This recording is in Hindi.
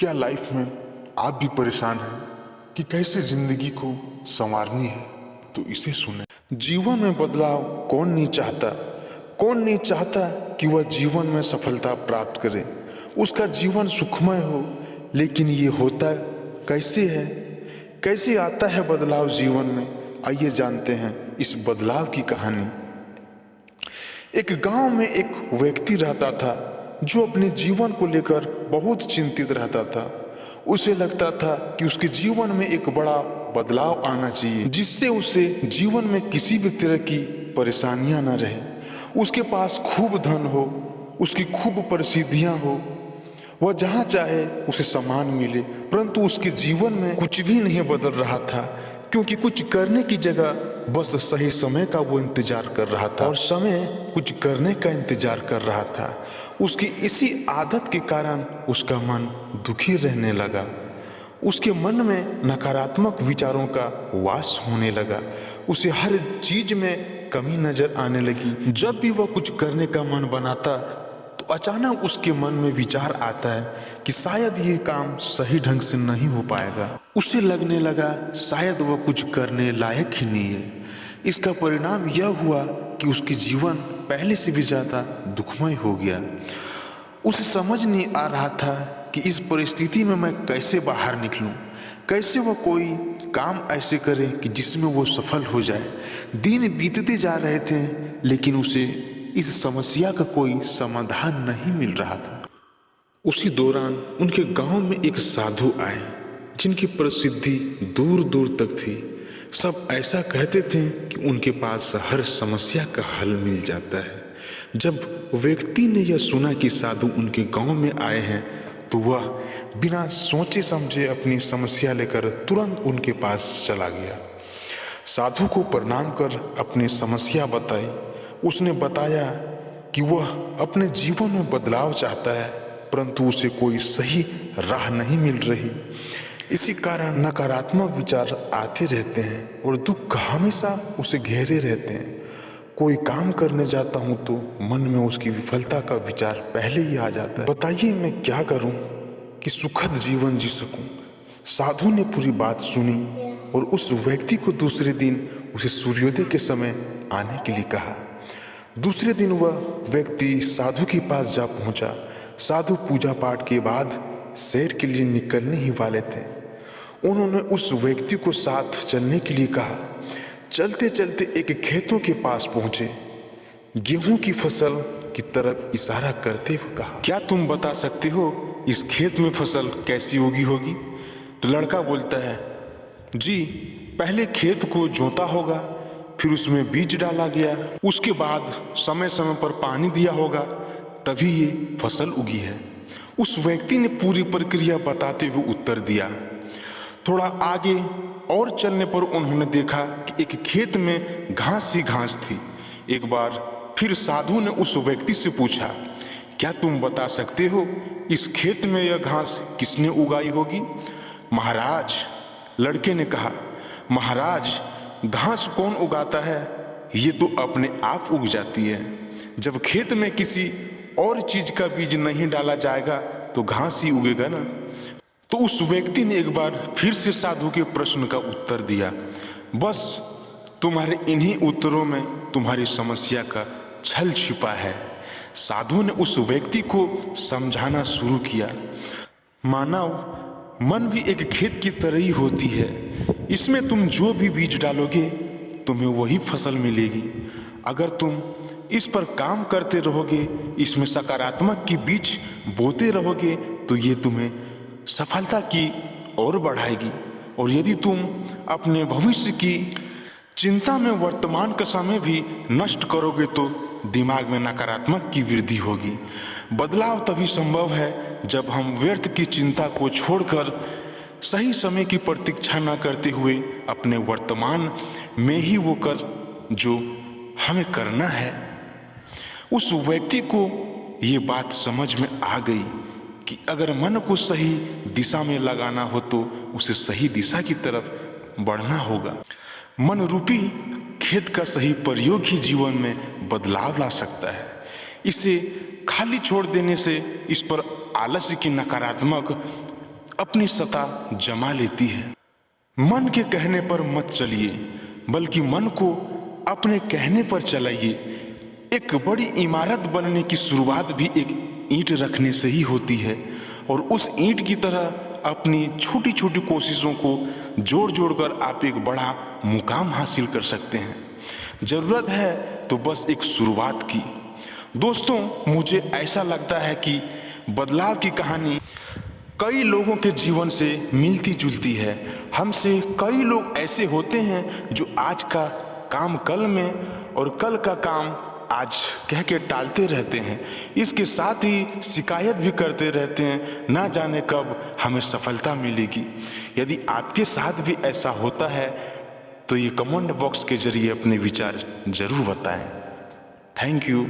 क्या लाइफ में आप भी परेशान हैं कि कैसे जिंदगी को संवारनी है? तो इसे सुने। जीवन में बदलाव कौन नहीं चाहता? कौन नहीं चाहता कि वह जीवन में सफलता प्राप्त करे, उसका जीवन सुखमय हो। लेकिन ये होता कैसे है? कैसे आता है बदलाव जीवन में? आइए जानते हैं इस बदलाव की कहानी। एक गांव में एक व्यक्ति रहता था जो अपने जीवन को लेकर बहुत चिंतित रहता था। उसे लगता था कि उसके जीवन में एक बड़ा बदलाव आना चाहिए, जिससे उसे जीवन में किसी भी तरह की परेशानियां न रहे। उसके पास खूब धन हो, उसकी खूब प्रसिद्धियां हो, वह जहां चाहे उसे सम्मान मिले, परंतु उसके जीवन में कुछ भी नहीं बदल रहा था, क्योंकि कुछ करने की जगह बस सही समय का वो इंतजार कर रहा था और समय कुछ करने का इंतजार कर रहा था। उसकी इसी आदत के कारण उसका मन दुखी रहने लगा। उसके मन में नकारात्मक विचारों का वास होने लगा। उसे हर चीज में कमी नजर आने लगी। जब भी वह कुछ करने का मन बनाता तो अचानक उसके मन में विचार आता है कि शायद ये काम सही ढंग से नहीं हो पाएगा। उसे लगने लगा शायद वह कुछ करने लायक ही नहीं है। इसका परिणाम यह हुआ कि उसकी जीवन पहले से भी ज्यादा दुखमय हो गया। उसे समझ नहीं आ रहा था कि इस परिस्थिति में मैं कैसे बाहर निकलूं, कैसे वह कोई काम ऐसे करे कि जिसमें वो सफल हो जाए। दिन बीतते जा रहे थे, लेकिन उसे इस समस्या का कोई समाधान नहीं मिल रहा था। उसी दौरान उनके गांव में एक साधु आए, जिनकी प्रसिद्धि दूर दूर तक थी। सब ऐसा कहते थे कि उनके पास हर समस्या का हल मिल जाता है। जब व्यक्ति ने यह सुना कि साधु उनके गांव में आए हैं, तो वह बिना सोचे समझे अपनी समस्या लेकर तुरंत उनके पास चला गया। साधु को प्रणाम कर अपनी समस्या बताई। उसने बताया कि वह अपने जीवन में बदलाव चाहता है, परंतु उसे कोई सही राह नहीं मिल रही। इसी कारण नकारात्मक विचार आते रहते हैं और दुख हमेशा उसे घेरे रहते हैं। कोई काम करने जाता हूं तो मन में उसकी विफलता का विचार पहले ही आ जाता है। बताइए मैं क्या करूं कि सुखद जीवन जी सकूं? साधु ने पूरी बात सुनी और उस व्यक्ति को दूसरे दिन उसे सूर्योदय के समय आने के लिए कहा। दूसरे दिन वह व्यक्ति साधु के पास जा पहुंचा। साधु पूजा पाठ के बाद सैर के लिए निकलने ही वाले थे। उन्होंने उस व्यक्ति को साथ चलने के लिए कहा। चलते चलते एक खेतों के पास पहुंचे। गेहूं की फसल की तरफ इशारा करते हुए कहा, क्या तुम बता सकते हो इस खेत में फसल कैसी उगी होगी? तो लड़का बोलता है, जी पहले खेत को जोता होगा, फिर उसमें बीज डाला गया, उसके बाद समय समय पर पानी दिया होगा, तभी ये फसल उगी है। उस व्यक्ति ने पूरी प्रक्रिया बताते हुए उत्तर दिया। थोड़ा आगे और चलने पर उन्होंने देखा कि एक खेत में घास ही घास थी। एक बार फिर साधु ने उस व्यक्ति से पूछा, क्या तुम बता सकते हो इस खेत में यह घास किसने उगाई होगी? महाराज, लड़के ने कहा, महाराज घास कौन उगाता है? ये तो अपने आप उग जाती है। जब खेत में किसी और चीज का बीज नहीं डाला जाएगा तो घास ही उगेगा ना। तो उस व्यक्ति ने एक बार फिर से साधु के प्रश्न का उत्तर दिया। बस तुम्हारे इन्हीं उत्तरों में तुम्हारी समस्या का छल छिपा है। साधु ने उस व्यक्ति को समझाना शुरू किया। मानव मन भी एक खेत की तरह ही होती है। इसमें तुम जो भी बीज डालोगे तुम्हें वही फसल मिलेगी। अगर तुम इस पर काम करते रहोगे, इसमें सकारात्मक की बीज बोते रहोगे, तो ये तुम्हें सफलता की ओर बढ़ाएगी। और यदि तुम अपने भविष्य की चिंता में वर्तमान का समय भी नष्ट करोगे तो दिमाग में नकारात्मक की वृद्धि होगी। बदलाव तभी संभव है जब हम व्यर्थ की चिंता को छोड़कर सही समय की प्रतीक्षा न करते हुए अपने वर्तमान में ही वो कर जो हमें करना है। उस व्यक्ति को ये बात समझ में आ गई कि अगर मन को सही दिशा में लगाना हो तो उसे सही दिशा की तरफ बढ़ना होगा। मन रूपी खेत का सही प्रयोग ही जीवन में बदलाव ला सकता है। इसे खाली छोड़ देने से, इस पर आलस्य की नकारात्मक अपनी सत्ता जमा लेती है। मन के कहने पर मत चलिए, बल्कि मन को अपने कहने पर चलाइए। एक बड़ी इमारत बनने की शुरुआत भी एक ईंट रखने से ही होती है, और उस ईंट की तरह अपनी छोटी छोटी कोशिशों को जोड़ जोड़ कर आप एक बड़ा मुकाम हासिल कर सकते हैं। जरूरत है तो बस एक शुरुआत की। दोस्तों, मुझे ऐसा लगता है कि बदलाव की कहानी कई लोगों के जीवन से मिलती जुलती है। हमसे कई लोग ऐसे होते हैं जो आज का काम कल में और कल का काम आज कह के टालते रहते हैं। इसके साथ ही शिकायत भी करते रहते हैं, ना जाने कब हमें सफलता मिलेगी। यदि आपके साथ भी ऐसा होता है तो ये कमेंट बॉक्स के जरिए अपने विचार जरूर बताएं। Thank you.